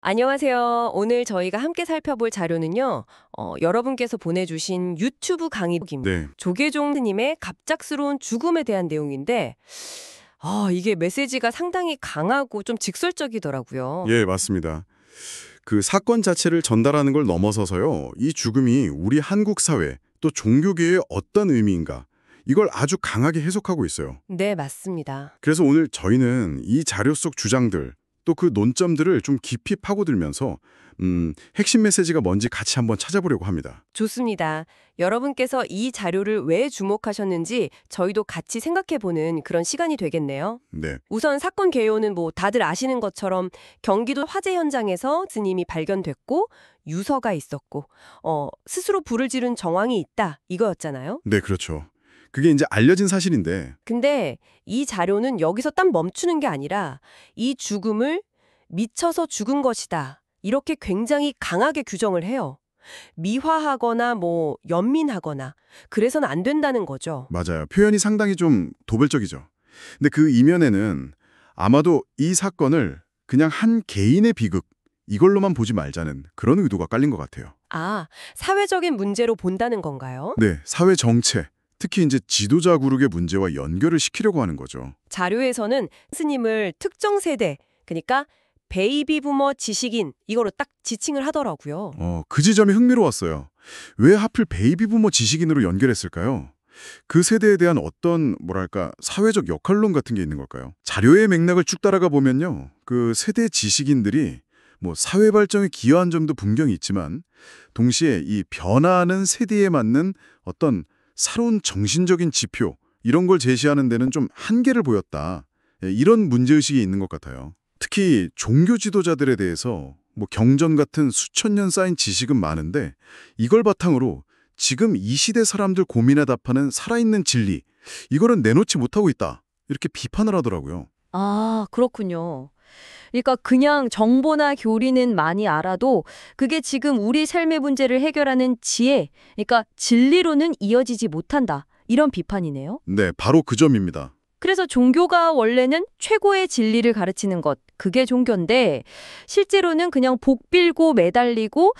안녕하세요. 오늘 저희가 함께 살펴볼 자료는요. 여러분께서 보내주신 유튜브 강의입니다. 네, 조계종 스님의 갑작스러운 죽음에 대한 내용인데 이게 메시지가 상당히 강하고 좀 직설적이더라고요. 예, 맞습니다. 그 사건 자체를 전달하는 걸 넘어서서요, 이 죽음이 우리 한국 사회 또 종교계에 어떤 의미인가, 이걸 아주 강하게 해석하고 있어요. 네, 맞습니다. 그래서 오늘 저희는 이 자료 속 주장들, 또 그 논점들을 좀 깊이 파고들면서 핵심 메시지가 뭔지 같이 한번 찾아보려고 합니다. 좋습니다. 여러분께서 이 자료를 왜 주목하셨는지 저희도 같이 생각해보는 그런 시간이 되겠네요. 네, 우선 사건 개요는 다들 아시는 것처럼 경기도 화재 현장에서 스님이 발견됐고 유서가 있었고 스스로 불을 지른 정황이 있다 이거였잖아요. 네, 그렇죠. 그게 이제 알려진 사실인데, 근데 이 자료는 여기서 딱 멈추는 게 아니라 이 죽음을 미쳐서 죽은 것이다. 이렇게 굉장히 강하게 규정을 해요. 미화하거나 연민하거나 그래서는 안 된다는 거죠. 맞아요. 표현이 상당히 좀 도발적이죠. 근데 그 이면에는 아마도 이 사건을 그냥 한 개인의 비극, 이걸로만 보지 말자는 그런 의도가 깔린 것 같아요. 아, 사회적인 문제로 본다는 건가요? 네, 사회 정체, 특히 이제 지도자 그룹의 문제와 연결을 시키려고 하는 거죠. 자료에서는 스님을 특정 세대, 그러니까 베이비 부머 지식인 이거로 딱 지칭을 하더라고요. 그 지점이 흥미로웠어요. 왜 하필 베이비 부머 지식인으로 연결했을까요? 그 세대에 대한 어떤 뭐랄까 사회적 역할론 같은 게 있는 걸까요? 자료의 맥락을 쭉 따라가 보면요. 그 세대 지식인들이 사회 발전에 기여한 점도 분명히 있지만 동시에 이 변화하는 세대에 맞는 어떤 새로운 정신적인 지표 이런 걸 제시하는 데는 좀 한계를 보였다. 예, 이런 문제의식이 있는 것 같아요. 특히 종교 지도자들에 대해서 경전 같은 수천 년 쌓인 지식은 많은데 이걸 바탕으로 지금 이 시대 사람들 고민에 답하는 살아있는 진리 이거는 내놓지 못하고 있다. 이렇게 비판을 하더라고요. 아, 그렇군요. 그러니까 그냥 정보나 교리는 많이 알아도 그게 지금 우리 삶의 문제를 해결하는 지혜, 그러니까 진리로는 이어지지 못한다. 이런 비판이네요. 네, 바로 그 점입니다. 그래서 종교가 원래는 최고의 진리를 가르치는 것, 그게 종교인데 실제로는 그냥 복 빌고 매달리고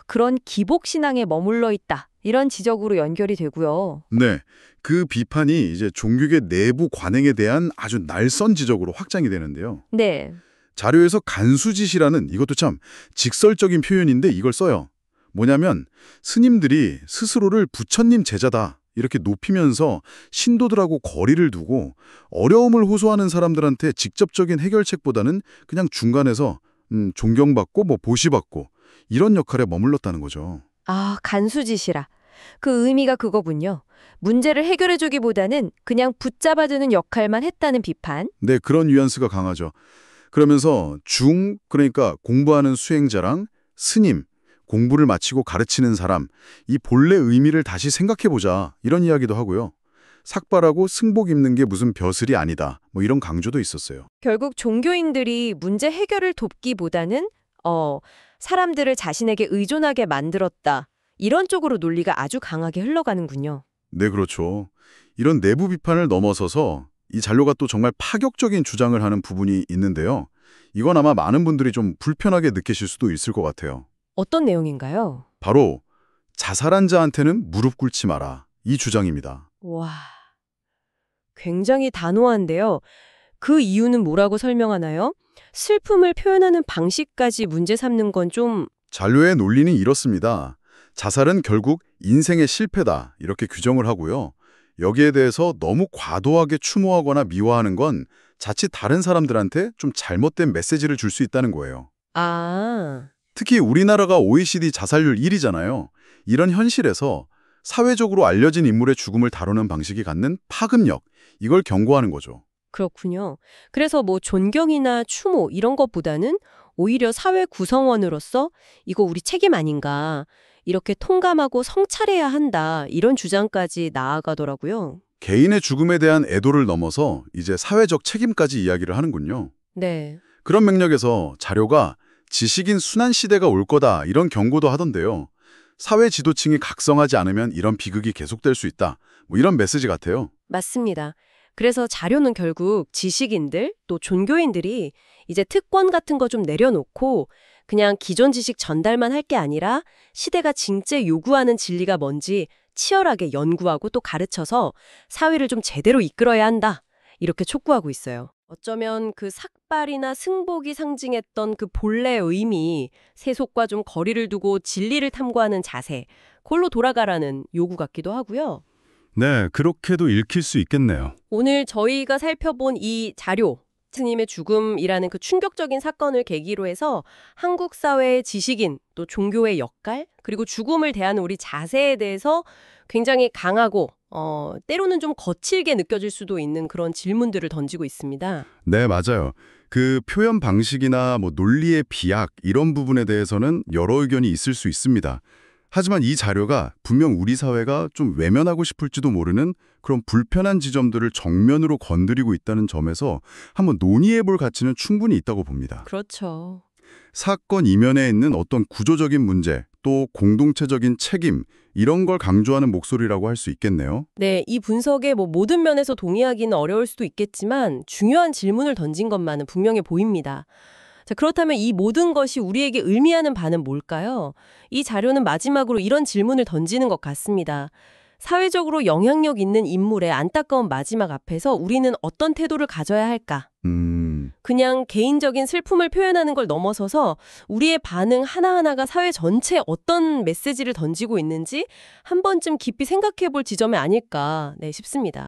그런 기복신앙에 머물러 있다. 이런 지적으로 연결이 되고요. 네, 그 비판이 이제 종교계 내부 관행에 대한 아주 날선 지적으로 확장이 되는데요. 네. 자료에서 간수짓이라는 이것도 참 직설적인 표현인데 이걸 써요. 뭐냐면 스님들이 스스로를 부처님 제자다 이렇게 높이면서 신도들하고 거리를 두고 어려움을 호소하는 사람들한테 직접적인 해결책보다는 그냥 중간에서 존경받고 보시받고 이런 역할에 머물렀다는 거죠. 아, 간수짓이라. 그 의미가 그거군요. 문제를 해결해주기보다는 그냥 붙잡아주는 역할만 했다는 비판. 네, 그런 뉘앙스가 강하죠. 그러면서 그러니까 공부하는 수행자랑 스님, 공부를 마치고 가르치는 사람, 이 본래 의미를 다시 생각해보자 이런 이야기도 하고요. 삭발하고 승복 입는 게 무슨 벼슬이 아니다. 이런 강조도 있었어요. 결국 종교인들이 문제 해결을 돕기보다는 사람들을 자신에게 의존하게 만들었다. 이런 쪽으로 논리가 아주 강하게 흘러가는군요. 네, 그렇죠. 이런 내부 비판을 넘어서서 이 잔료가 또 정말 파격적인 주장을 하는 부분이 있는데요. 이건 아마 많은 분들이 좀 불편하게 느끼실 수도 있을 것 같아요. 어떤 내용인가요? 바로 자살한 자한테는 무릎 꿇지 마라. 이 주장입니다. 와, 굉장히 단호한데요. 그 이유는 뭐라고 설명하나요? 슬픔을 표현하는 방식까지 문제 삼는 건 좀... 잔료의 논리는 이렇습니다. 자살은 결국 인생의 실패다. 이렇게 규정을 하고요. 여기에 대해서 너무 과도하게 추모하거나 미화하는 건 자칫 다른 사람들한테 좀 잘못된 메시지를 줄 수 있다는 거예요. 아, 특히 우리나라가 OECD 자살률 1위잖아요. 이런 현실에서 사회적으로 알려진 인물의 죽음을 다루는 방식이 갖는 파급력, 이걸 경고하는 거죠. 그렇군요. 그래서 존경이나 추모 이런 것보다는 오히려 사회 구성원으로서 이거 우리 책임 아닌가, 이렇게 통감하고 성찰해야 한다, 이런 주장까지 나아가더라고요. 개인의 죽음에 대한 애도를 넘어서 이제 사회적 책임까지 이야기를 하는군요. 네. 그런 맥락에서 자료가 지식인 순환 시대가 올 거다 이런 경고도 하던데요. 사회 지도층이 각성하지 않으면 이런 비극이 계속될 수 있다. 이런 메시지 같아요. 맞습니다. 그래서 자료는 결국 지식인들 또 종교인들이 이제 특권 같은 거 좀 내려놓고 그냥 기존 지식 전달만 할 게 아니라 시대가 진짜 요구하는 진리가 뭔지 치열하게 연구하고 또 가르쳐서 사회를 좀 제대로 이끌어야 한다. 이렇게 촉구하고 있어요. 어쩌면 그 삭발이나 승복이 상징했던 그 본래의 의미, 세속과 좀 거리를 두고 진리를 탐구하는 자세, 그걸로 돌아가라는 요구 같기도 하고요. 네, 그렇게도 읽힐 수 있겠네요. 오늘 저희가 살펴본 이 자료, 스님의 죽음이라는 그 충격적인 사건을 계기로 해서 한국 사회의 지식인, 또 종교의 역할, 그리고 죽음을 대하는 우리 자세에 대해서 굉장히 강하고 때로는 좀 거칠게 느껴질 수도 있는 그런 질문들을 던지고 있습니다. 네, 맞아요. 그 표현 방식이나 논리의 비약 이런 부분에 대해서는 여러 의견이 있을 수 있습니다. 하지만 이 자료가 분명 우리 사회가 좀 외면하고 싶을지도 모르는 그런 불편한 지점들을 정면으로 건드리고 있다는 점에서 한번 논의해 볼 가치는 충분히 있다고 봅니다. 그렇죠. 사건 이면에 있는 어떤 구조적인 문제, 또 공동체적인 책임, 이런 걸 강조하는 목소리라고 할 수 있겠네요. 네, 이 분석에 모든 면에서 동의하기는 어려울 수도 있겠지만 중요한 질문을 던진 것만은 분명해 보입니다. 자, 그렇다면 이 모든 것이 우리에게 의미하는 바는 뭘까요? 이 자료는 마지막으로 이런 질문을 던지는 것 같습니다. 사회적으로 영향력 있는 인물의 안타까운 마지막 앞에서 우리는 어떤 태도를 가져야 할까? 그냥 개인적인 슬픔을 표현하는 걸 넘어서서 우리의 반응 하나하나가 사회 전체에 어떤 메시지를 던지고 있는지 한 번쯤 깊이 생각해 볼 지점이 아닐까 싶습니다.